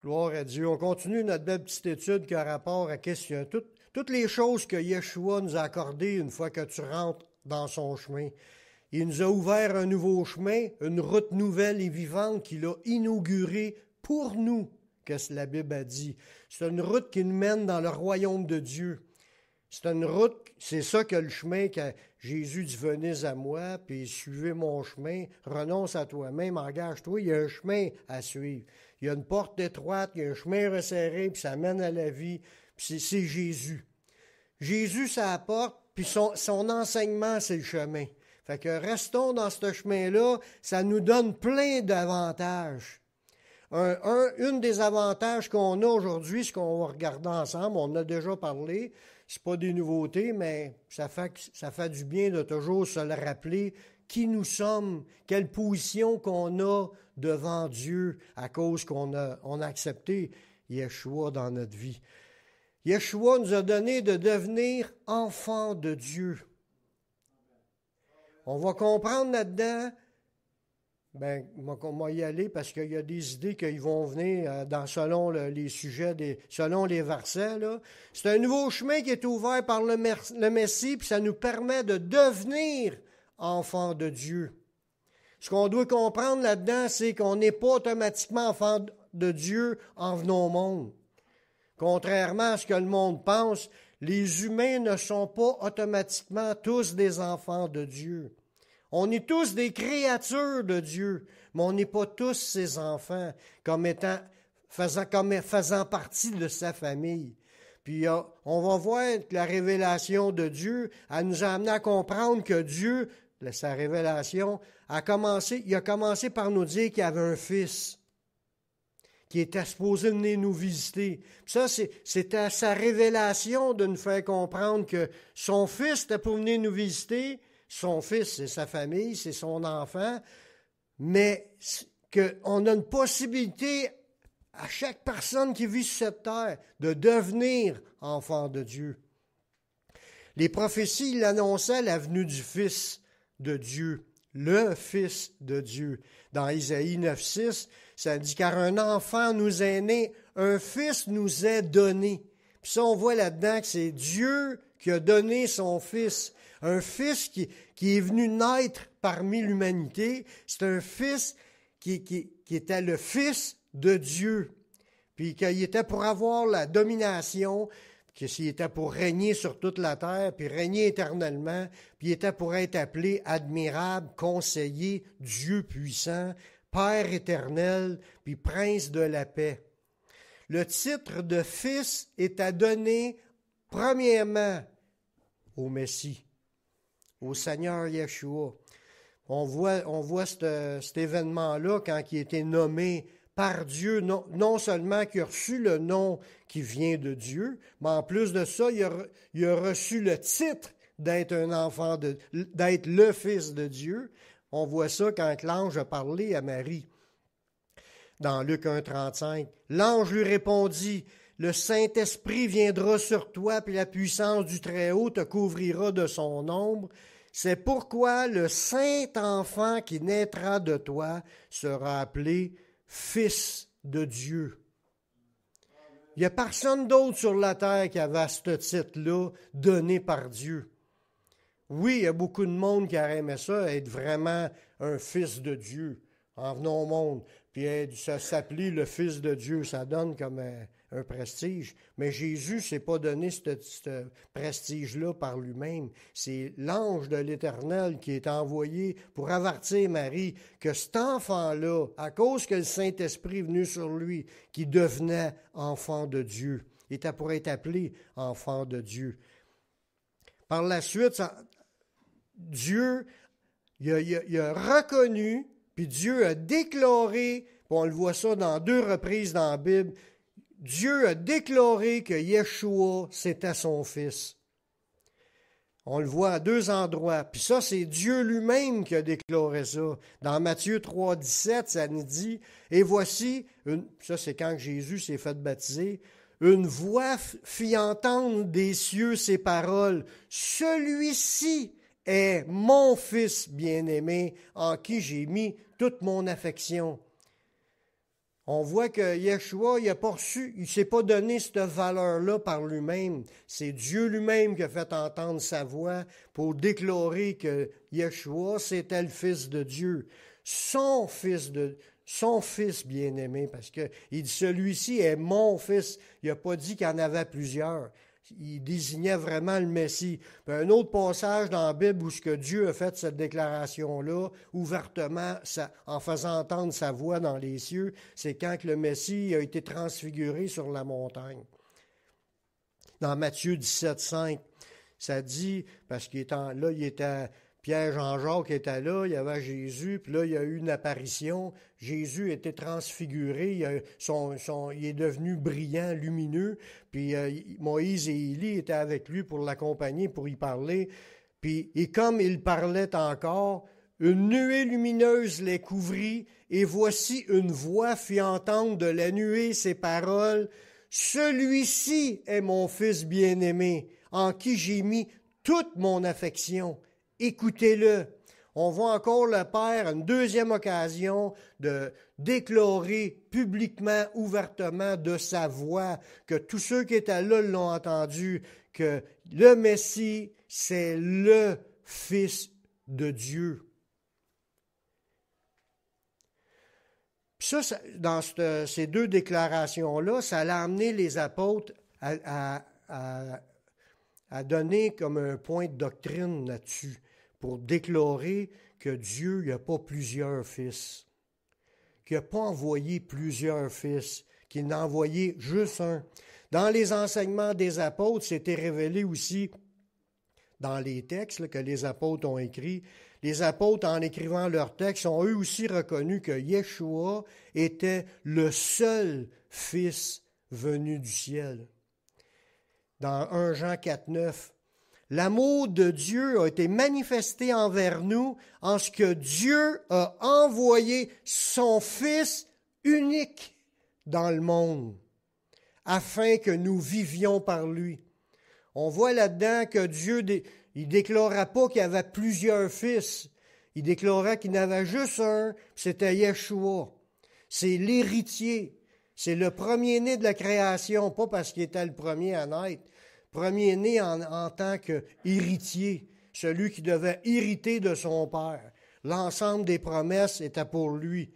Gloire à Dieu. On continue notre belle petite étude qui a rapport à toutes les choses que Yeshua nous a accordées une fois que tu rentres dans son chemin. Il nous a ouvert un nouveau chemin, une route nouvelle et vivante qu'il a inaugurée pour nous, qu'est-ce que la Bible a dit. C'est une route qui nous mène dans le royaume de Dieu. C'est une route, c'est ça que le chemin que Jésus dit, venez à moi, puis suivez mon chemin, renonce à toi-même, engage-toi, il y a un chemin à suivre. Il y a une porte étroite, il y a un chemin resserré, puis ça mène à la vie, puis c'est Jésus. Jésus, c'est la porte, puis son enseignement, c'est le chemin. Fait que restons dans ce chemin-là, ça nous donne plein d'avantages. Une des avantages qu'on a aujourd'hui, ce qu'on va regarder ensemble, on en a déjà parlé, c'est pas des nouveautés, mais ça fait du bien de toujours se le rappeler, qui nous sommes, quelle position qu'on a devant Dieu à cause qu'on a accepté Yeshua dans notre vie. Yeshua nous a donné de devenir enfants de Dieu. On va comprendre là-dedans, on va y aller parce qu'il y a des idées qui vont venir selon les sujets, selon les versets. Là. C'est un nouveau chemin qui est ouvert par le Messie, puis ça nous permet de devenir enfants de Dieu. Ce qu'on doit comprendre là-dedans, c'est qu'on n'est pas automatiquement enfants de Dieu en venant au monde. Contrairement à ce que le monde pense, les humains ne sont pas automatiquement tous des enfants de Dieu. On est tous des créatures de Dieu, mais on n'est pas tous ses enfants comme faisant partie de sa famille. Puis on va voir que la révélation de Dieu, elle nous a amené à comprendre que Dieu, sa révélation, il a commencé par nous dire qu'il y avait un fils qui était supposé venir nous visiter. Puis ça, c'était sa révélation de nous faire comprendre que son fils était pour venir nous visiter. Son fils, c'est sa famille, c'est son enfant, mais qu'on a une possibilité à chaque personne qui vit sur cette terre de devenir enfant de Dieu. Les prophéties, il annonçaient la venue du Fils de Dieu, le Fils de Dieu. Dans Isaïe 9,6, ça dit « Car un enfant nous est né, un fils nous est donné. » Puis ça, on voit là-dedans que c'est Dieu qui a donné son Fils. Un fils qui est venu naître parmi l'humanité. C'est un fils qui était le Fils de Dieu. Puis qu'il était pour avoir la domination, qu'il était pour régner sur toute la terre, puis régner éternellement, puis il était pour être appelé admirable, conseiller, Dieu puissant, Père éternel, puis Prince de la paix. Le titre de Fils est à donner premièrement au Messie, au Seigneur Yeshua. On voit cet événement-là quand il a été nommé par Dieu, non seulement qu'il a reçu le nom qui vient de Dieu, mais en plus de ça, il a reçu le titre d'être un enfant, d'être le Fils de Dieu. On voit ça quand l'ange a parlé à Marie. Dans Luc 1,35, l'ange lui répondit, « Le Saint-Esprit viendra sur toi, puis la puissance du Très-Haut te couvrira de son ombre. C'est pourquoi le Saint-Enfant qui naîtra de toi sera appelé Fils de Dieu. » Il n'y a personne d'autre sur la terre qui avait ce titre-là donné par Dieu. Oui, il y a beaucoup de monde qui aurait aimé ça, être vraiment un fils de Dieu en venant au monde. Puis ça s'appelait le Fils de Dieu, ça donne comme un prestige. Mais Jésus ne s'est pas donné ce prestige-là par lui-même. C'est l'ange de l'Éternel qui est envoyé pour avertir Marie que cet enfant-là, à cause que le Saint-Esprit est venu sur lui, qui devenait enfant de Dieu, était pour être appelé enfant de Dieu. Par la suite, Dieu il a reconnu, puis Dieu a déclaré, puis on le voit ça dans 2 reprises dans la Bible, Dieu a déclaré que Yeshua, c'était son Fils. On le voit à 2 endroits. Puis ça, c'est Dieu lui-même qui a déclaré ça. Dans Matthieu 3,17, ça nous dit, « Et voici, ça c'est quand Jésus s'est fait baptiser, une voix fit entendre des cieux ces paroles, « Celui-ci est mon Fils bien-aimé, en qui j'ai mis toute mon affection. » On voit que Yeshua, il ne s'est pas donné cette valeur-là par lui-même. C'est Dieu lui-même qui a fait entendre sa voix pour déclarer que Yeshua, c'était le Fils de Dieu. Son fils bien-aimé, parce qu'il dit, celui-ci est mon fils. Il n'a pas dit qu'il y en avait plusieurs. Il désignait vraiment le Messie. Puis un autre passage dans la Bible où ce que Dieu a fait cette déclaration-là, ouvertement, en faisant entendre sa voix dans les cieux, c'est quand que le Messie a été transfiguré sur la montagne. Dans Matthieu 17,5, ça dit, parce qu'il était Pierre, Jean-Jacques était là, il y avait Jésus, puis là, il y a eu une apparition. Jésus était transfiguré, il est devenu brillant, lumineux, puis Moïse et Élie étaient avec lui pour l'accompagner, pour y parler. Et comme il parlait encore, une nuée lumineuse les couvrit, et voici une voix fit entendre de la nuée ces paroles, « Celui-ci est mon Fils bien-aimé, en qui j'ai mis toute mon affection. » Écoutez-le. On voit encore le Père, une deuxième occasion, de déclarer publiquement, ouvertement de sa voix, que tous ceux qui étaient là l'ont entendu, que le Messie, c'est le Fils de Dieu. Puis ça, dans ces deux déclarations-là, ça a amené les apôtres à donner comme un point de doctrine là-dessus, pour déclarer que Dieu n'a pas plusieurs fils, qu'il n'a pas envoyé plusieurs fils, qu'il n'a envoyé juste un. Dans les enseignements des apôtres, c'était révélé aussi dans les textes là, que les apôtres ont écrits. Les apôtres, en écrivant leurs textes, ont eux aussi reconnu que Yeshua était le seul Fils venu du ciel. Dans 1 Jean 4,9, l'amour de Dieu a été manifesté envers nous en ce que Dieu a envoyé son Fils unique dans le monde, afin que nous vivions par lui. On voit là-dedans que Dieu, il ne déclara pas qu'il y avait plusieurs fils. Il déclara qu'il y en avait juste un, c'était Yeshua. C'est l'héritier. C'est le premier-né de la création, pas parce qu'il était le premier à naître. Premier-né en tant qu'héritier, celui qui devait hériter de son père. L'ensemble des promesses était pour lui.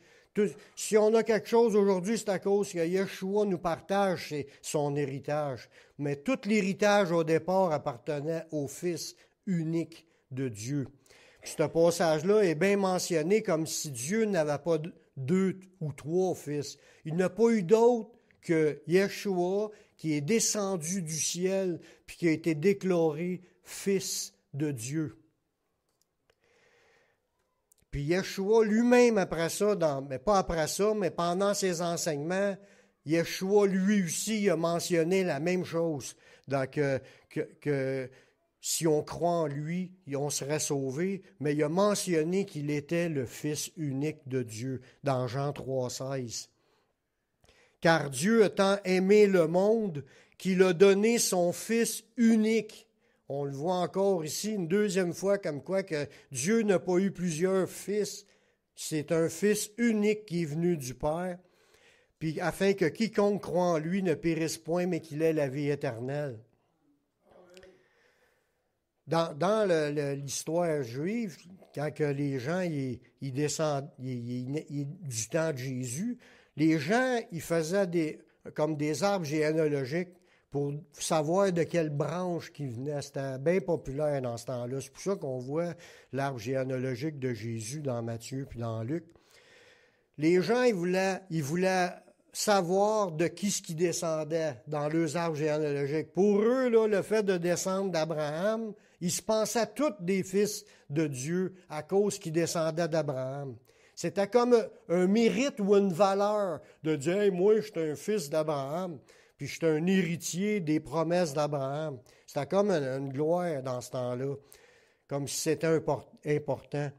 Si on a quelque chose aujourd'hui, c'est à cause que Yeshua nous partage son héritage. Mais tout l'héritage au départ appartenait au Fils unique de Dieu. Puis ce passage-là est bien mentionné comme si Dieu n'avait pas deux ou trois fils. Il n'a pas eu d'autre que Yeshua qui est descendu du ciel puis qui a été déclaré Fils de Dieu. Puis Yeshua lui-même après ça, mais pas après ça, mais pendant ses enseignements, Yeshua lui aussi a mentionné la même chose, donc, que si on croit en lui, on serait sauvé, mais il a mentionné qu'il était le Fils unique de Dieu dans Jean 3,16. Car Dieu a tant aimé le monde qu'il a donné son Fils unique. On le voit encore ici une deuxième fois comme quoi que Dieu n'a pas eu plusieurs fils. C'est un Fils unique qui est venu du Père, puis afin que quiconque croit en lui ne périsse point, mais qu'il ait la vie éternelle. Dans l'histoire juive, quand que les gens ils descendent du temps de Jésus, les gens ils faisaient comme des arbres généalogiques pour savoir de quelle branche qu'ils venaient. C'était bien populaire dans ce temps-là. C'est pour ça qu'on voit l'arbre généalogique de Jésus dans Matthieu puis dans Luc. Les gens ils voulaient savoir de qui ce qui descendait dans leurs arbres généalogiques. Pour eux, là, le fait de descendre d'Abraham, ils se pensaient tous des fils de Dieu à cause qu'ils descendaient d'Abraham. C'était comme un mérite ou une valeur de dire hey, « moi, je suis un fils d'Abraham, puis je suis un héritier des promesses d'Abraham. » C'était comme une gloire dans ce temps-là, comme si c'était important.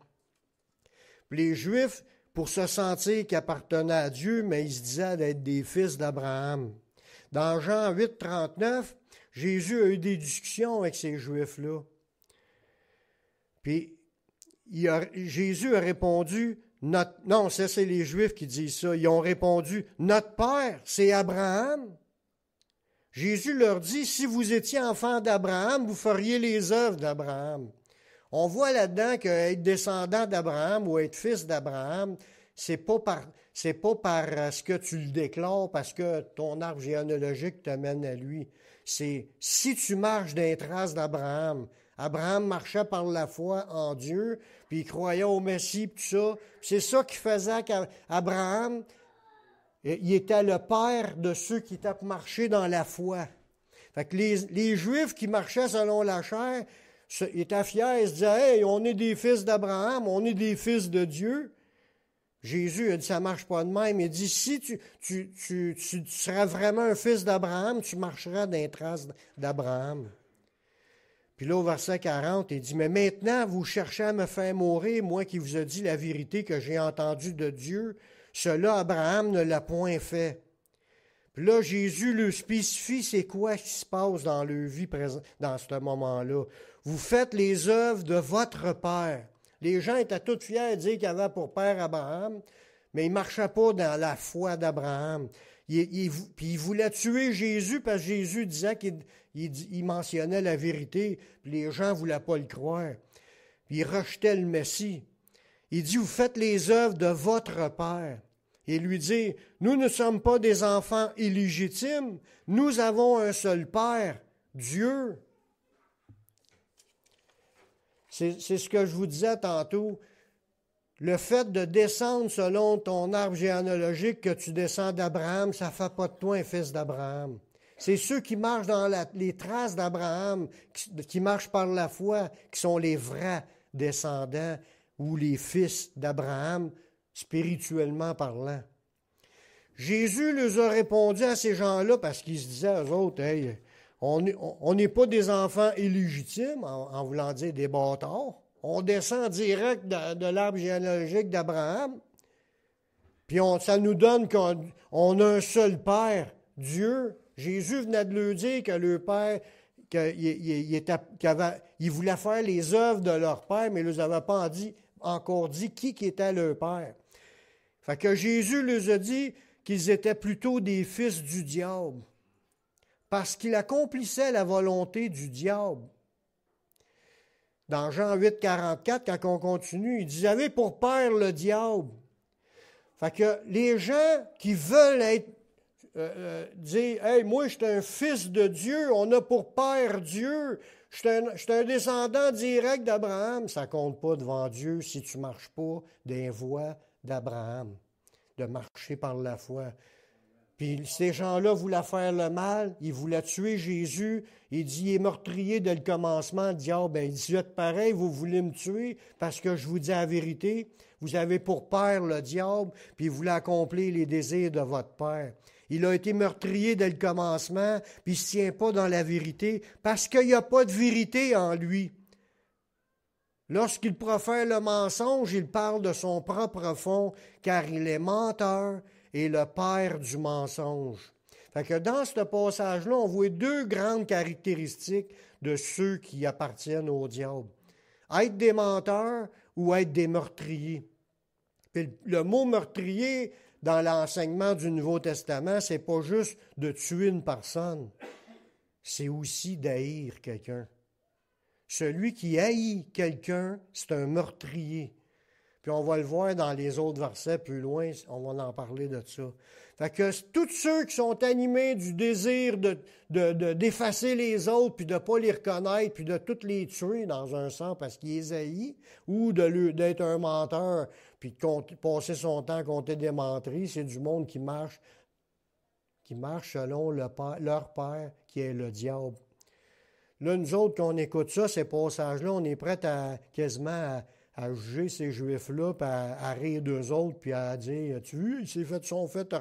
Puis les Juifs, pour se sentir qu'ils appartenaient à Dieu, mais ils se disaient d'être des fils d'Abraham. Dans Jean 8, 39, Jésus a eu des discussions avec ces Juifs-là. Puis Jésus a répondu, Non, ça c'est les Juifs qui disent ça. Ils ont répondu, notre père, c'est Abraham. Jésus leur dit, si vous étiez enfant d'Abraham, vous feriez les œuvres d'Abraham. On voit là-dedans qu'être descendant d'Abraham ou être fils d'Abraham, c'est pas par ce que tu le déclares, parce que ton arbre généalogique te mène à lui. C'est si tu marches dans les traces d'Abraham. Abraham marchait par la foi en Dieu, puis il croyait au Messie, puis tout ça. C'est ça qui faisait qu'Abraham, il était le père de ceux qui étaient marchés dans la foi. Fait que les Juifs qui marchaient selon la chair, ils étaient fiers, ils se disaient, « Hey, on est des fils d'Abraham, on est des fils de Dieu. » Jésus a dit, ça ne marche pas de même. Il dit, si tu seras vraiment un fils d'Abraham, tu marcheras dans les traces d'Abraham. Puis là, au verset 40, il dit, mais maintenant, vous cherchez à me faire mourir, moi qui vous ai dit la vérité que j'ai entendue de Dieu. Cela, Abraham ne l'a point fait. Puis là, Jésus lui spécifie c'est quoi qui se passe dans leur vie dans ce moment-là. Vous faites les œuvres de votre père. Les gens étaient tous fiers de dire qu'ils avaient pour père Abraham, mais ils ne marchaient pas dans la foi d'Abraham. Puis ils voulaient tuer Jésus parce que Jésus disait qu'il mentionnait la vérité, puis les gens ne voulaient pas le croire. Puis ils rejetaient le Messie. Il dit, vous faites les œuvres de votre père. Et lui dit, nous ne sommes pas des enfants illégitimes, nous avons un seul Père, Dieu. C'est ce que je vous disais tantôt. Le fait de descendre selon ton arbre généalogique, que tu descends d'Abraham, ça ne fait pas de toi un fils d'Abraham. C'est ceux qui marchent dans les traces d'Abraham, qui marchent par la foi, qui sont les vrais descendants ou les fils d'Abraham, spirituellement parlant. Jésus leur a répondu à ces gens-là parce qu'ils se disaient, eux autres, hey, on n'est pas des enfants illégitimes, en voulant dire des bâtards. On descend direct de l'arbre généalogique d'Abraham. Puis ça nous donne qu'on a un seul Père, Dieu. Jésus venait de leur dire que leur Père, qu'il voulait faire les œuvres de leur Père, mais il ne leur avait pas encore dit qui était leur Père. Fait que Jésus leur a dit qu'ils étaient plutôt des fils du diable, parce qu'il accomplissait la volonté du diable. Dans Jean 8, 44, quand on continue, il dit « Vous avez pour père le diable ». Fait que les gens qui veulent dire « Hey, moi, je suis un fils de Dieu, on a pour père Dieu, je suis un descendant direct d'Abraham », ça ne compte pas devant Dieu si tu ne marches pas des voies d'Abraham, de marcher par la foi. Puis ces gens-là voulaient faire le mal, ils voulaient tuer Jésus. Il dit, il est meurtrier dès le commencement. Le diable, il dit, vous êtes pareil, vous voulez me tuer parce que je vous dis la vérité. Vous avez pour père le diable, puis il voulait accomplir les désirs de votre père. Il a été meurtrier dès le commencement, puis il ne se tient pas dans la vérité parce qu'il n'y a pas de vérité en lui. Lorsqu'il profère le mensonge, il parle de son propre fond, car il est menteur et le père du mensonge. Fait que dans ce passage-là, on voit deux grandes caractéristiques de ceux qui appartiennent au diable. Être des menteurs ou être des meurtriers. Puis le mot meurtrier, dans l'enseignement du Nouveau Testament, c'est pas juste de tuer une personne, c'est aussi d'haïr quelqu'un. Celui qui haït quelqu'un, c'est un meurtrier. Puis on va le voir dans les autres versets plus loin, on va en parler de ça. Fait que tous ceux qui sont animés du désir d'effacer les autres, puis de ne pas les reconnaître, puis de tous les tuer dans un sens parce qu'ils les haït, ou d'être un menteur, puis de passer son temps à compter des menteries, c'est du monde qui marche selon leur père, qui est le diable. Là, nous autres, quand on écoute ça, ces passages-là, on est prêts quasiment à juger ces Juifs-là, puis à rire d'eux autres, puis à dire, tu vois, ils sont fait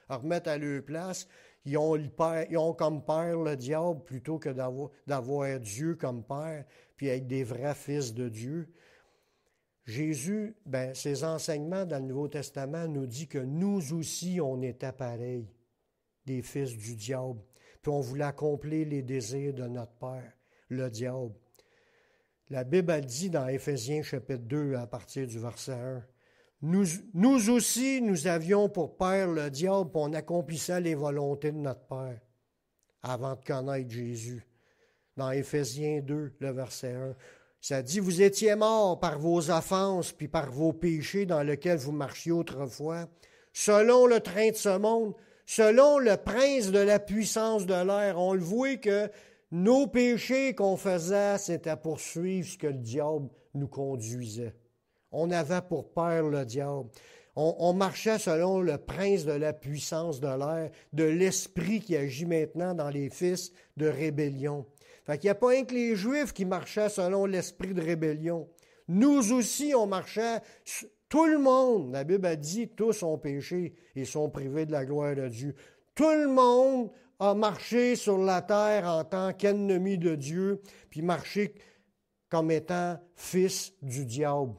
à remettre à leur place. Ils ont comme père le diable plutôt que d'avoir Dieu comme père, puis être des vrais fils de Dieu. Jésus, ses enseignements dans le Nouveau Testament nous dit que nous aussi, on était pareils, des fils du diable. Puis on voulait accomplir les désirs de notre père, le diable. La Bible a dit dans Éphésiens chapitre 2, à partir du verset 1, Nous aussi, nous avions pour père le diable, puis on accomplissait les volontés de notre Père avant de connaître Jésus. Dans Éphésiens 2, le verset 1, ça dit, « Vous étiez morts par vos offenses, puis par vos péchés dans lesquels vous marchiez autrefois, selon le train de ce monde, selon le prince de la puissance de l'air. » On le voit que nos péchés qu'on faisait, c'était à poursuivre ce que le diable nous conduisait. On avait pour père le diable. On marchait selon le prince de la puissance de l'air, de l'esprit qui agit maintenant dans les fils de rébellion. Fait qu'il n'y a pas rien que les Juifs qui marchaient selon l'esprit de rébellion. Nous aussi, on marchait, tout le monde, la Bible a dit, tous ont péché et sont privés de la gloire de Dieu. Tout le monde a marché sur la terre en tant qu'ennemi de Dieu, puis marché comme étant fils du diable.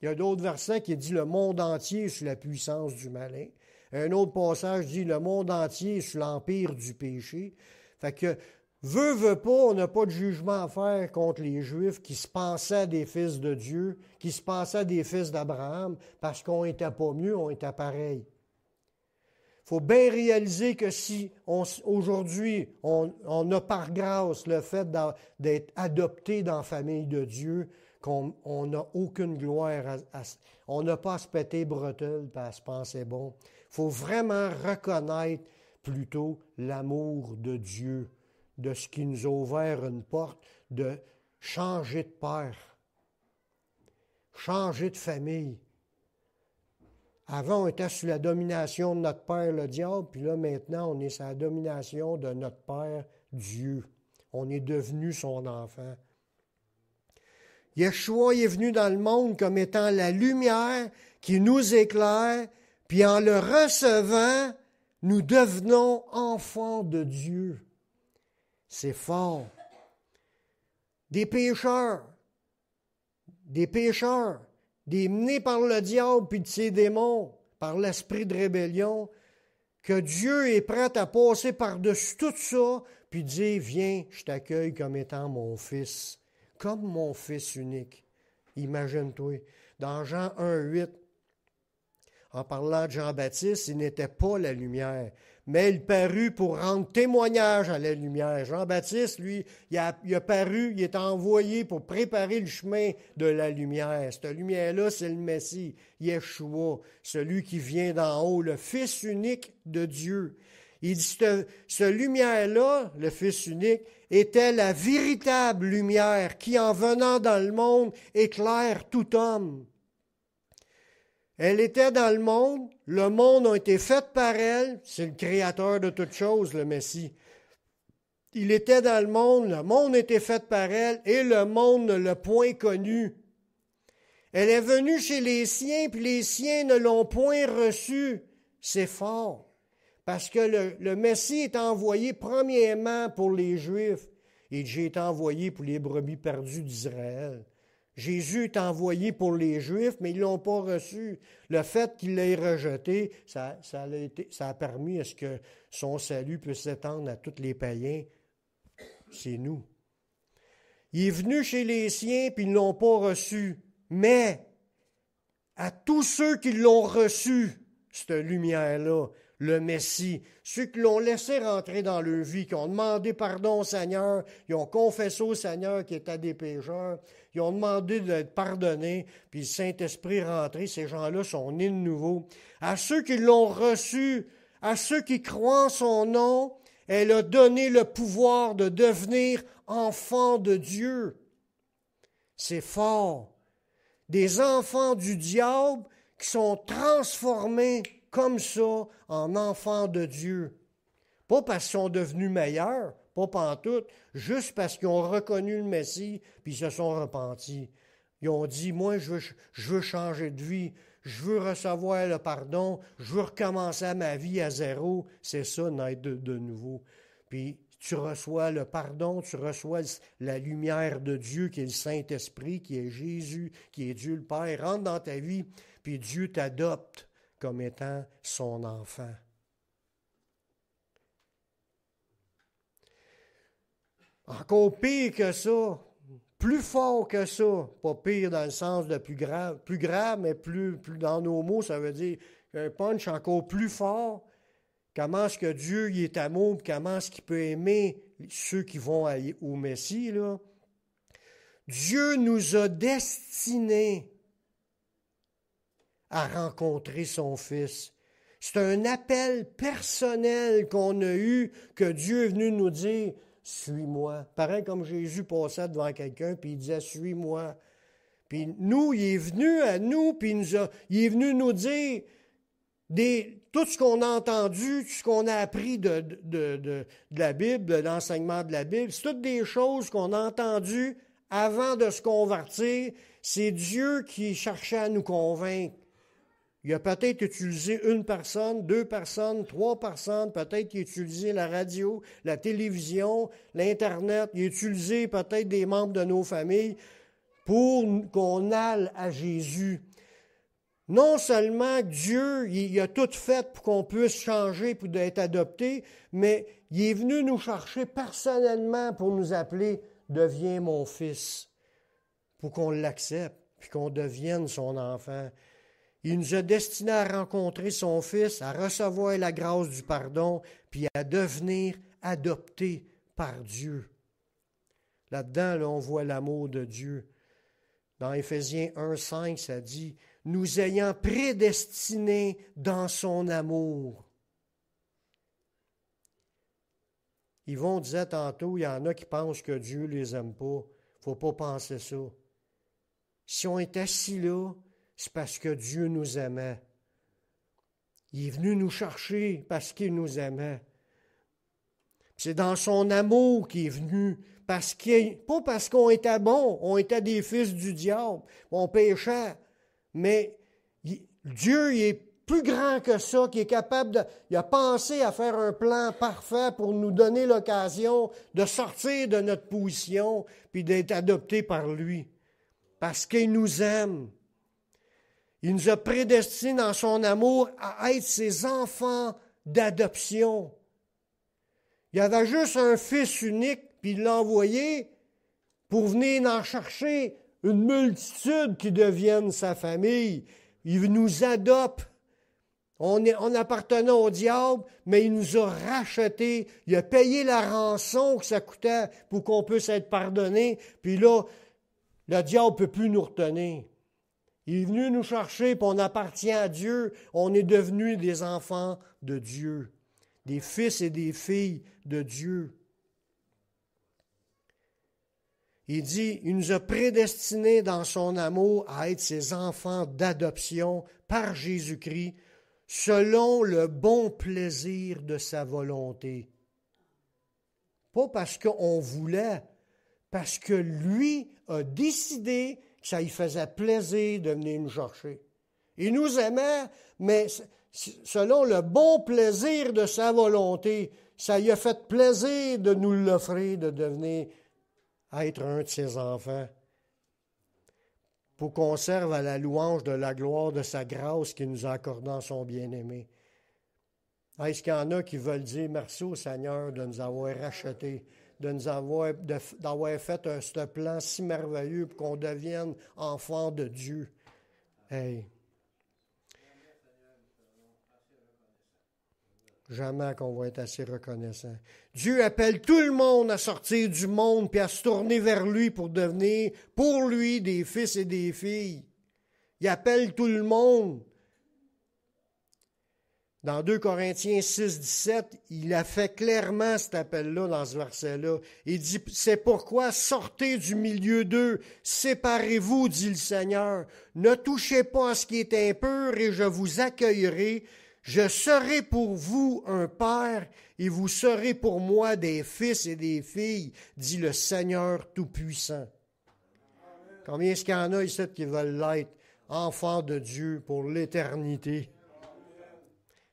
Il y a d'autres versets qui disent « Le monde entier est sous la puissance du malin ». Un autre passage dit « Le monde entier est sous l'empire du péché ». Fait que, veut pas, on n'a pas de jugement à faire contre les Juifs qui se pensaient des fils de Dieu, qui se pensaient des fils d'Abraham, parce qu'on n'était pas mieux, on était pareil. Il faut bien réaliser que si aujourd'hui on a par grâce le fait d'être adopté dans la famille de Dieu, qu'on n'a aucune gloire, on n'a pas à se péter bretelles et à se penser bon. Il faut vraiment reconnaître plutôt l'amour de Dieu, de ce qui nous a ouvert une porte, de changer de père, changer de famille. Avant, on était sous la domination de notre père, le diable, puis là, maintenant, on est sous la domination de notre père, Dieu. On est devenu son enfant. Yeshua est venu dans le monde comme étant la lumière qui nous éclaire, puis en le recevant, nous devenons enfants de Dieu. C'est fort. Des pécheurs, des menés par le diable puis de ses démons, par l'esprit de rébellion, que Dieu est prêt à passer par-dessus tout ça, puis dire, viens, je t'accueille comme étant mon fils, comme mon fils unique. Imagine-toi. Dans Jean 1,8, en parlant de Jean-Baptiste, il n'était pas la lumière, mais il parut pour rendre témoignage à la lumière. Jean-Baptiste, lui, il a paru, il est envoyé pour préparer le chemin de la lumière. Cette lumière-là, c'est le Messie, Yeshua, celui qui vient d'en haut, le Fils unique de Dieu. Il dit, cette lumière-là, le Fils unique, était la véritable lumière qui, en venant dans le monde, éclaire tout homme. Elle était dans le monde a été fait par elle, c'est le créateur de toutes choses, le Messie. Il était dans le monde a été fait par elle, et le monde ne l'a point connue. Elle est venue chez les siens, puis les siens ne l'ont point reçue. C'est fort. Parce que le Messie est envoyé premièrement pour les Juifs, et j'ai été envoyé pour les brebis perdues d'Israël. Jésus est envoyé pour les Juifs, mais ils ne l'ont pas reçu. Le fait qu'il l'ait rejeté, ça a permis à ce que son salut puisse s'étendre à tous les païens. C'est nous. Il est venu chez les siens, puis ils ne l'ont pas reçu. Mais à tous ceux qui l'ont reçu, cette lumière-là, le Messie, ceux qui l'ont laissé rentrer dans leur vie, qui ont demandé pardon au Seigneur, ils ont confessé au Seigneur qu'ils étaient des pécheurs, ils ont demandé d'être pardonnés, puis le Saint-Esprit est rentré, ces gens-là sont nés de nouveau. À ceux qui l'ont reçu, à ceux qui croient en son nom, elle a donné le pouvoir de devenir enfants de Dieu. C'est fort. Des enfants du diable qui sont transformés comme ça en enfants de Dieu. Pas parce qu'ils sont devenus meilleurs, pas pantoute, juste parce qu'ils ont reconnu le Messie puis ils se sont repentis. Ils ont dit, moi, je veux changer de vie, je veux recevoir le pardon, je veux recommencer ma vie à zéro. C'est ça, naître de nouveau. Puis tu reçois le pardon, tu reçois la lumière de Dieu qui est le Saint-Esprit, qui est Jésus, qui est Dieu le Père. Rentre dans ta vie, puis Dieu t'adopte comme étant son enfant. Encore pire que ça, plus fort que ça, pas pire dans le sens de plus grave, mais plus dans nos mots, ça veut dire un punch encore plus fort. Comment est-ce que Dieu il est amour, comment est-ce qu'il peut aimer ceux qui vont au Messie, là? Dieu nous a destinés à rencontrer son Fils. C'est un appel personnel qu'on a eu, que Dieu est venu nous dire, « Suis-moi ». Pareil comme Jésus passait devant quelqu'un, puis il disait, « Suis-moi ». Puis nous, il est venu à nous, puis il est venu nous dire tout ce qu'on a entendu, tout ce qu'on a appris de la Bible, de l'enseignement de la Bible. C'est toutes des choses qu'on a entendues avant de se convertir. C'est Dieu qui cherchait à nous convaincre. Il a peut-être utilisé une personne, 2 personnes, 3 personnes, peut-être qu'il a utilisé la radio, la télévision, l'Internet, il a utilisé peut-être des membres de nos familles pour qu'on aille à Jésus. Non seulement Dieu, il a tout fait pour qu'on puisse changer, pour être adopté, mais il est venu nous chercher personnellement pour nous appeler « Deviens mon fils », pour qu'on l'accepte, puis qu'on devienne son enfant. Il nous a destinés à rencontrer son Fils, à recevoir la grâce du pardon, puis à devenir adoptés par Dieu. Là-dedans, là, on voit l'amour de Dieu. Dans Éphésiens 1,5, ça dit « Nous ayant prédestinés dans son amour ». Yvon disait tantôt, il y en a qui pensent que Dieu ne les aime pas. Il ne faut pas penser ça. Si on est assis là, c'est parce que Dieu nous aimait. Il est venu nous chercher parce qu'il nous aimait. C'est dans son amour qu'il est venu, pas parce qu'on était bons, on était des fils du diable, on péchait, mais Dieu il est plus grand que ça, qui est capable il a pensé à faire un plan parfait pour nous donner l'occasion de sortir de notre position puis d'être adoptés par lui, parce qu'il nous aime. Il nous a prédestinés dans son amour à être ses enfants d'adoption. Il y avait juste un fils unique, puis il l'a envoyé pour venir en chercher une multitude qui devienne sa famille. Il nous adopte. On appartenait au diable, mais il nous a rachetés. Il a payé la rançon que ça coûtait pour qu'on puisse être pardonné. Puis là, le diable ne peut plus nous retenir. Il est venu nous chercher, puis on appartient à Dieu. On est devenus des enfants de Dieu, des fils et des filles de Dieu. Il dit, il nous a prédestinés dans son amour à être ses enfants d'adoption par Jésus-Christ, selon le bon plaisir de sa volonté. Pas parce qu'on voulait, parce que lui a décidé que ça lui faisait plaisir de venir nous chercher. Il nous aimait, mais selon le bon plaisir de sa volonté, ça lui a fait plaisir de nous l'offrir, de devenir être un de ses enfants, pour qu'on serve à la louange de la gloire de sa grâce qu'il nous a accordée en son bien-aimé. Est-ce qu'il y en a qui veulent dire merci au Seigneur de nous avoir rachetés, d'avoir fait ce plan si merveilleux pour qu'on devienne enfant de Dieu? Hey! Jamais qu'on va être assez reconnaissant. Dieu appelle tout le monde à sortir du monde puis à se tourner vers lui pour devenir, pour lui, des fils et des filles. Il appelle tout le monde. Dans 2 Corinthiens 6, 17, il a fait clairement cet appel-là dans ce verset-là. Il dit, « C'est pourquoi sortez du milieu d'eux, séparez-vous, dit le Seigneur. Ne touchez pas à ce qui est impur et je vous accueillerai. Je serai pour vous un père et vous serez pour moi des fils et des filles, dit le Seigneur Tout-Puissant. » Combien est-ce qu'il y en a ici qui veulent l'être enfants de Dieu pour l'éternité?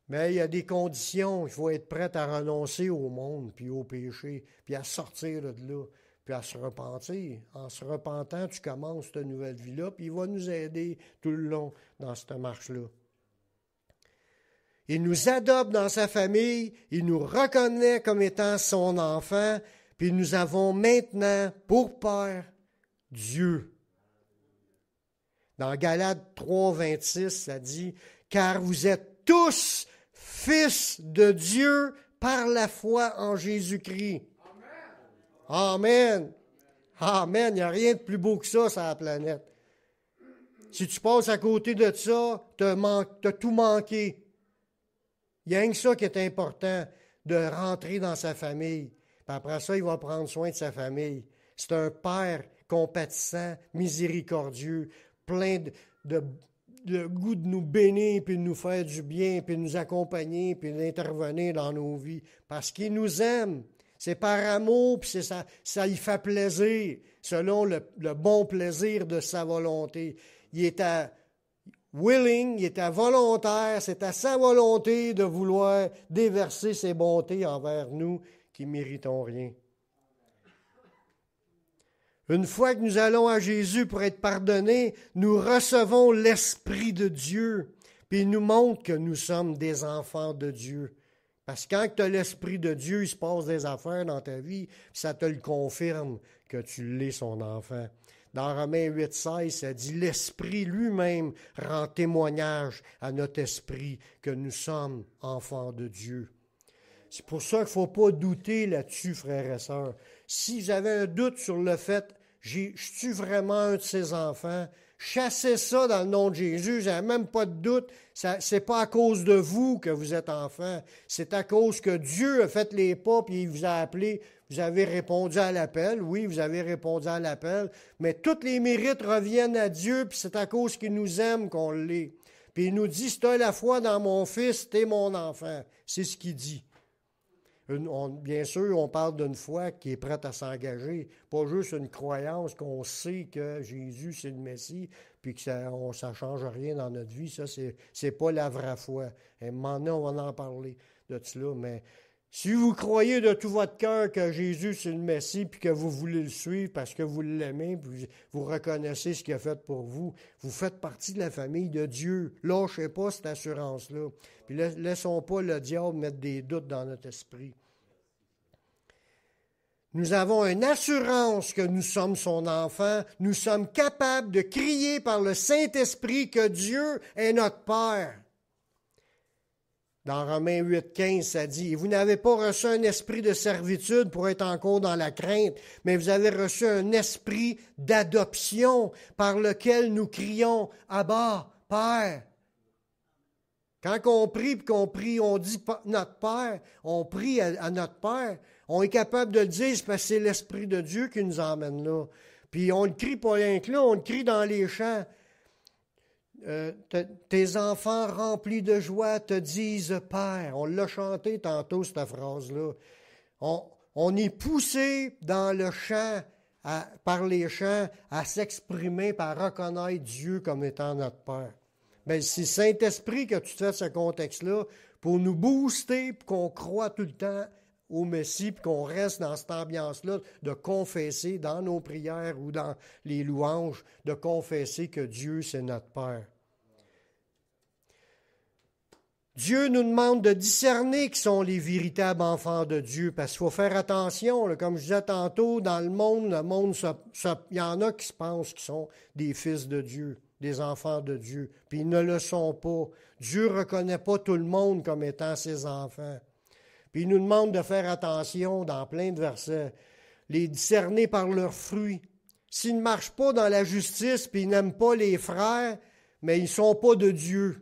Mais il y a des conditions. Il faut être prêt à renoncer au monde, puis au péché, puis à sortir de là, puis à se repentir. En se repentant, tu commences cette nouvelle vie-là, puis il va nous aider tout le long dans cette marche-là. Il nous adopte dans sa famille, il nous reconnaît comme étant son enfant, puis nous avons maintenant pour père Dieu. Dans Galates 3, 26, ça dit « Car vous êtes tous fils de Dieu par la foi en Jésus-Christ. » Amen. Amen. Il n'y a rien de plus beau que ça sur la planète. Si tu passes à côté de ça, tu as tout manqué. Il y a rien que ça qui est important, de rentrer dans sa famille. Puis après ça, il va prendre soin de sa famille. C'est un Père compatissant, miséricordieux, plein de goût de nous bénir, puis de nous faire du bien, puis de nous accompagner, puis d'intervenir dans nos vies. Parce qu'il nous aime. C'est par amour, puis ça lui fait plaisir, selon le bon plaisir de sa volonté. Il est willing, il était volontaire, c'est à sa volonté de vouloir déverser ses bontés envers nous qui ne méritons rien. Une fois que nous allons à Jésus pour être pardonnés, nous recevons l'Esprit de Dieu, puis il nous montre que nous sommes des enfants de Dieu. Parce que quand tu as l'Esprit de Dieu, il se passe des affaires dans ta vie, puis ça te le confirme que tu l'es son enfant. Dans Romains 8, 16, ça dit « L'Esprit lui-même rend témoignage à notre esprit que nous sommes enfants de Dieu. » C'est pour ça qu'il ne faut pas douter là-dessus, frères et sœurs. Si vous avez un doute sur le fait « Je suis vraiment un de ses enfants », chassez ça dans le nom de Jésus, vous n'avez même pas de doute. Ce n'est pas à cause de vous que vous êtes enfant, c'est à cause que Dieu a fait les pas et il vous a appelé. Vous avez répondu à l'appel, oui, vous avez répondu à l'appel, mais tous les mérites reviennent à Dieu, puis c'est à cause qu'il nous aime qu'on l'est. Puis il nous dit, si tu as la foi dans mon Fils, tu es mon enfant. C'est ce qu'il dit. Bien sûr, on parle d'une foi qui est prête à s'engager, pas juste une croyance qu'on sait que Jésus, c'est le Messie, puis que ça ne change rien dans notre vie. Ça, c'est pas la vraie foi. Et maintenant, on va en parler de cela, mais si vous croyez de tout votre cœur que Jésus, c'est le Messie, puis que vous voulez le suivre parce que vous l'aimez, puis vous reconnaissez ce qu'il a fait pour vous, vous faites partie de la famille de Dieu. Lâchez pas cette assurance-là. Puis laissons pas le diable mettre des doutes dans notre esprit. Nous avons une assurance que nous sommes son enfant. Nous sommes capables de crier par le Saint-Esprit que Dieu est notre Père. Dans Romains 8, 15, ça dit, « Vous n'avez pas reçu un esprit de servitude pour être encore dans la crainte, mais vous avez reçu un esprit d'adoption par lequel nous crions, « Abba, Père ». Quand on prie, on dit notre Père, on prie à notre Père, on est capable de le dire, c'est parce que c'est l'Esprit de Dieu qui nous emmène là. Puis on ne le crie pas rien que là, on le crie dans les chants. Tes enfants remplis de joie te disent « Père ». On l'a chanté tantôt, cette phrase-là. On est poussé dans le chant, par les chants, à s'exprimer, à reconnaître Dieu comme étant notre Père. Bien, c'est le Saint-Esprit que tu te fais ce contexte-là pour nous booster, pour qu'on croit tout le temps au Messie, puis qu'on reste dans cette ambiance-là de confesser dans nos prières ou dans les louanges, de confesser que Dieu, c'est notre Père. Dieu nous demande de discerner qui sont les véritables enfants de Dieu, parce qu'il faut faire attention. Là, comme je disais tantôt, dans le monde, il y en a qui se pensent qu'ils sont des fils de Dieu, des enfants de Dieu, puis ils ne le sont pas. Dieu ne reconnaît pas tout le monde comme étant ses enfants. Puis il nous demande de faire attention dans plein de versets, les discerner par leurs fruits. S'ils ne marchent pas dans la justice, puis ils n'aiment pas les frères, mais ils ne sont pas de Dieu.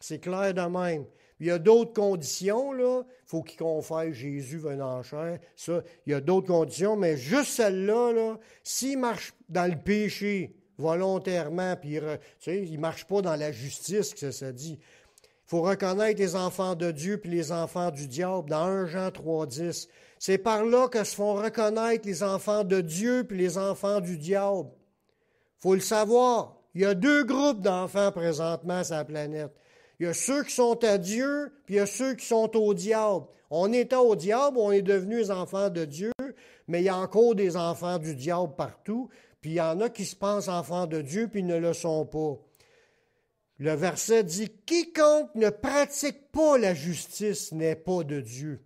C'est clair de même. Il y a d'autres conditions, là. Il faut qu'ils confessent Jésus venant en chair. Ça, il y a d'autres conditions, mais juste celle-là, là, s'ils marchent dans le péché volontairement, puis ils ne marchent pas dans la justice, que ça dit. Il faut reconnaître les enfants de Dieu puis les enfants du diable. Dans 1 Jean 3,10, c'est par là que se font reconnaître les enfants de Dieu puis les enfants du diable. Il faut le savoir. Il y a deux groupes d'enfants présentement sur la planète. Il y a ceux qui sont à Dieu, puis il y a ceux qui sont au diable. On était au diable, on est devenus les enfants de Dieu, mais il y a encore des enfants du diable partout, puis il y en a qui se pensent enfants de Dieu, puis ils ne le sont pas. Le verset dit « Quiconque ne pratique pas la justice n'est pas de Dieu,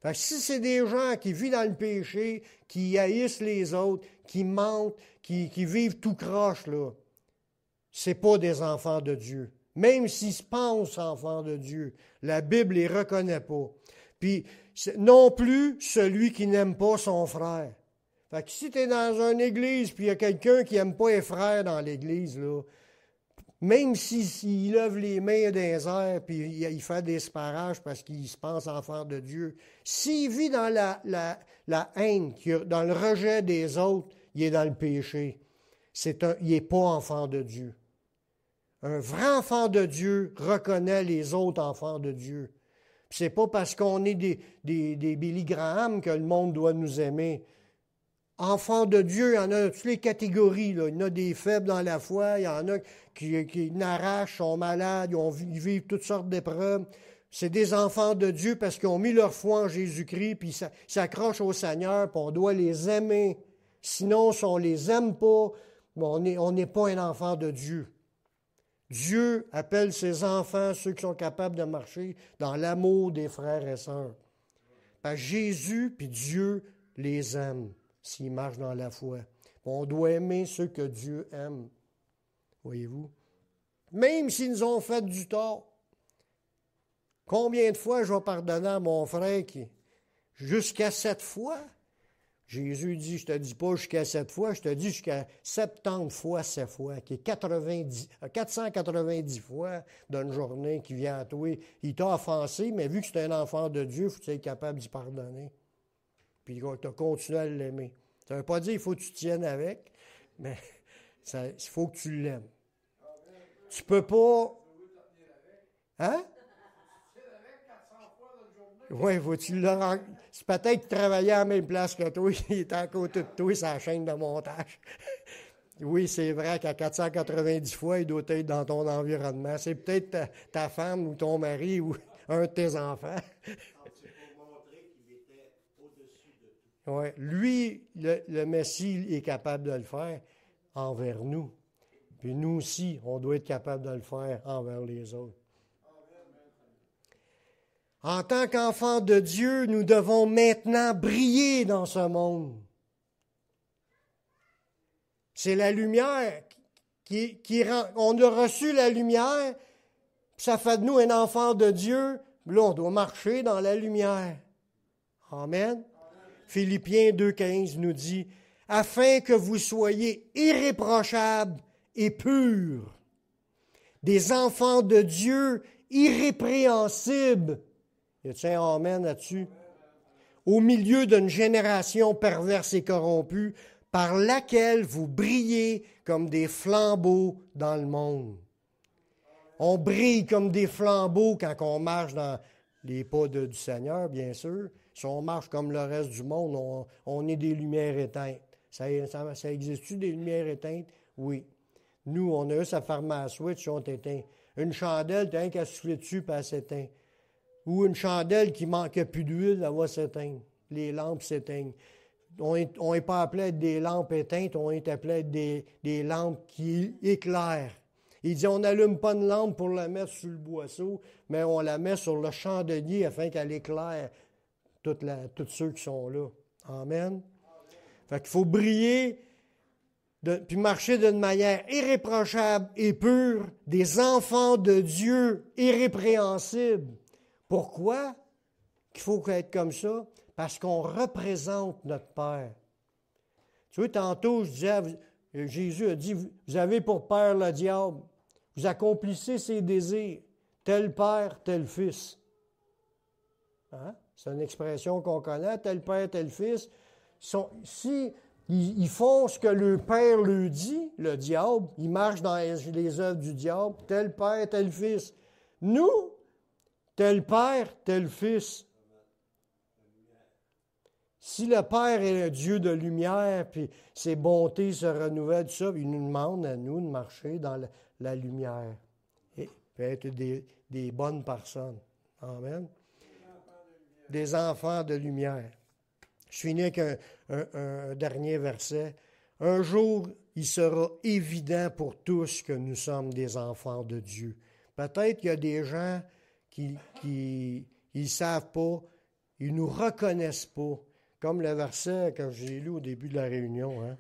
Fait que si c'est des gens qui vivent dans le péché, qui haïssent les autres, qui mentent, qui vivent tout croche, là, c'est pas des enfants de Dieu. Même s'ils se pensent enfants de Dieu, la Bible les reconnaît pas. Puis, non plus celui qui n'aime pas son frère. Fait que si tu es dans une église, puis il y a quelqu'un qui n'aime pas les frères dans l'église, là, même s'il lève les mains dans les airs, puis il fait des sparages parce qu'il se pense enfant de Dieu, s'il vit dans la haine, dans le rejet des autres, il est dans le péché. Il n'est pas enfant de Dieu. Un vrai enfant de Dieu reconnaît les autres enfants de Dieu. Ce n'est pas parce qu'on est des Billy Graham que le monde doit nous aimer. Enfants de Dieu, il y en a toutes les catégories. Là. Il y en a des faibles dans la foi, il y en a qui n'arrachent, sont malades, ils vivent toutes sortes d'épreuves. C'est des enfants de Dieu parce qu'ils ont mis leur foi en Jésus-Christ, puis ils s'accrochent au Seigneur, puis on doit les aimer. Sinon, si on ne les aime pas, on n'est pas un enfant de Dieu. Dieu appelle ses enfants, ceux qui sont capables de marcher dans l'amour des frères et sœurs. Parce que Jésus puis Dieu les aime s'ils marchent dans la foi. On doit aimer ceux que Dieu aime. Voyez-vous? Même s'ils nous ont fait du tort. Combien de fois je vais pardonner à mon frère jusqu'à 7 fois? Jésus dit, je ne te dis pas jusqu'à 7 fois, je te dis jusqu'à 70 fois 7 fois, qui est 490 fois d'une journée qui vient à toi. Il t'a offensé, mais vu que c'est un enfant de Dieu, il faut que tu sois capable d'y pardonner. Puis tu as continué à l'aimer. Ça ne veut pas dire qu'il faut que tu tiennes avec, mais il faut que tu l'aimes. Tu peux pas... Hein? Oui, c'est peut-être travailler à la même place que toi, il est à côté de toi, sa chaîne de montage. Oui, c'est vrai qu'à 490 fois, il doit être dans ton environnement. C'est peut-être ta femme ou ton mari ou un de tes enfants. C'est pour montrer qu'il était au-dessus de tout. Oui, lui, le Messie est capable de le faire envers nous. Puis nous aussi, on doit être capable de le faire envers les autres. En tant qu'enfants de Dieu, nous devons maintenant briller dans ce monde. C'est la lumière qui rend... On a reçu la lumière, puis ça fait de nous un enfant de Dieu. Là, on doit marcher dans la lumière. Amen. Philippiens 2,15 nous dit, « Afin que vous soyez irréprochables et purs, des enfants de Dieu irrépréhensibles. » Y a-t-il un amen là-dessus? Au milieu d'une génération perverse et corrompue, par laquelle vous brillez comme des flambeaux dans le monde. On brille comme des flambeaux quand on marche dans les pas du Seigneur, bien sûr. Si on marche comme le reste du monde, on est des lumières éteintes. Ça existe-tu des lumières éteintes? Oui. Nous, on a eu sa pharmacie switch, on t'éteint. Une chandelle, t'as un qu'à souffler dessus, puis elle s'éteint. Ou une chandelle qui manque plus d'huile, elle va s'éteindre. Les lampes s'éteignent. On n'est pas appelé à être des lampes éteintes, on est appelé à être des lampes qui éclairent. Il dit, on n'allume pas une lampe pour la mettre sur le boisseau, mais on la met sur le chandelier afin qu'elle éclaire tous ceux qui sont là. Amen. Fait qu'il faut briller, puis marcher d'une manière irréprochable et pure, des enfants de Dieu irrépréhensibles. Pourquoi qu'il faut être comme ça? Parce qu'on représente notre Père. Tu vois, tantôt, je disais, Jésus a dit, vous avez pour père le diable. Vous accomplissez ses désirs. Tel père, tel fils. Hein? C'est une expression qu'on connaît, tel père, tel fils. Si ils font ce que le père leur dit, le diable, ils marchent dans les œuvres du diable, tel père, tel fils. Nous, tel père, tel fils. Si le Père est un Dieu de lumière, puis ses bontés se renouvellent, tout ça, il nous demande à nous de marcher dans la lumière et être des bonnes personnes. Amen. Des enfants de lumière. Je finis avec un dernier verset. Un jour, il sera évident pour tous que nous sommes des enfants de Dieu. Peut-être qu'il y a des gens qui ne savent pas Ils ne nous reconnaissent pas. Comme le verset que j'ai lu au début de la réunion. Hein.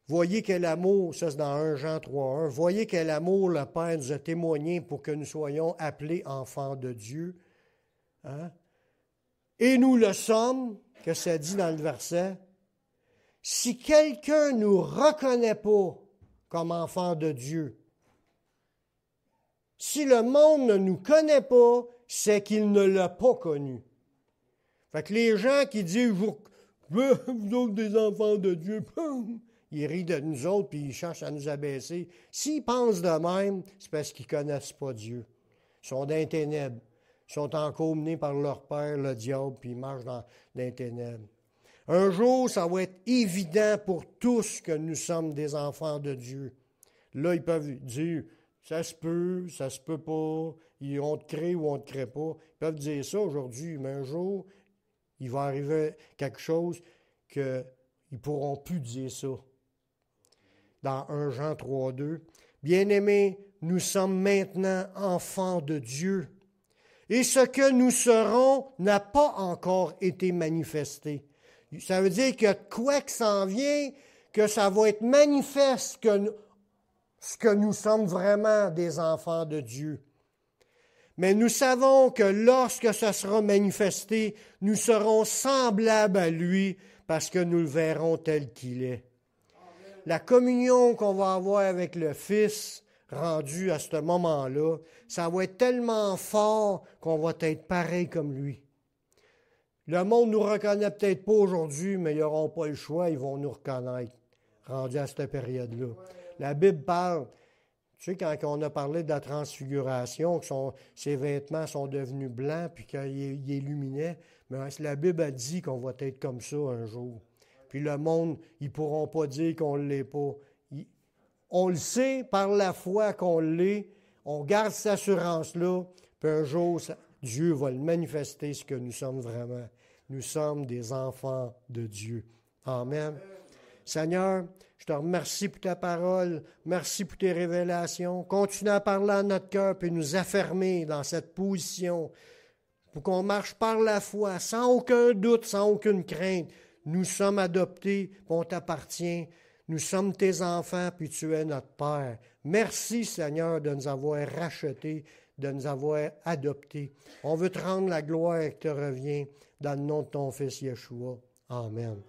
Voyez quel amour, ça c'est dans 1 Jean 3,1, voyez quel amour le Père nous a témoigné pour que nous soyons appelés enfants de Dieu. Hein? Et nous le sommes, que ça dit dans le verset. Si quelqu'un ne nous reconnaît pas comme enfants de Dieu, si le monde ne nous connaît pas, c'est qu'il ne l'a pas connu. Fait que les gens qui disent vous autres des enfants de Dieu, ils rient de nous autres puis ils cherchent à nous abaisser. S'ils pensent de même, c'est parce qu'ils ne connaissent pas Dieu. Ils sont dans les ténèbres. Ils sont encore menés par leur père, le diable, puis ils marchent dans les ténèbres. Un jour, ça va être évident pour tous que nous sommes des enfants de Dieu. Là, ils peuvent dire, ça se peut pas, on te crée ou on te crée pas. Ils peuvent dire ça aujourd'hui, mais un jour, il va arriver quelque chose qu'ils ne pourront plus dire ça. Dans 1 Jean 3,2, bien-aimés, nous sommes maintenant enfants de Dieu. Et ce que nous serons n'a pas encore été manifesté. Ça veut dire que quoi que s'en vient, que ça va être manifeste que nous sommes vraiment des enfants de Dieu. Mais nous savons que lorsque ça sera manifesté, nous serons semblables à lui parce que nous le verrons tel qu'il est. La communion qu'on va avoir avec le Fils rendu à ce moment-là, ça va être tellement fort qu'on va être pareil comme lui. Le monde ne nous reconnaît peut-être pas aujourd'hui, mais ils n'auront pas le choix, ils vont nous reconnaître, rendu à cette période-là. La Bible parle, tu sais, quand on a parlé de la transfiguration, que ses vêtements sont devenus blancs, puis qu'il illuminait, mais la Bible a dit qu'on va être comme ça un jour. Puis le monde, ils ne pourront pas dire qu'on ne l'est pas. On le sait par la foi qu'on l'est, on garde cette assurance-là, puis un jour, Dieu va le manifester ce que nous sommes vraiment. Nous sommes des enfants de Dieu. Amen. Seigneur, je te remercie pour ta parole, merci pour tes révélations. Continue à parler à notre cœur et nous affermer dans cette position pour qu'on marche par la foi, sans aucun doute, sans aucune crainte. Nous sommes adoptés, on t'appartient. Nous sommes tes enfants, puis tu es notre Père. Merci, Seigneur, de nous avoir rachetés, de nous avoir adoptés. On veut te rendre la gloire qui te revient dans le nom de ton Fils Yeshua. Amen.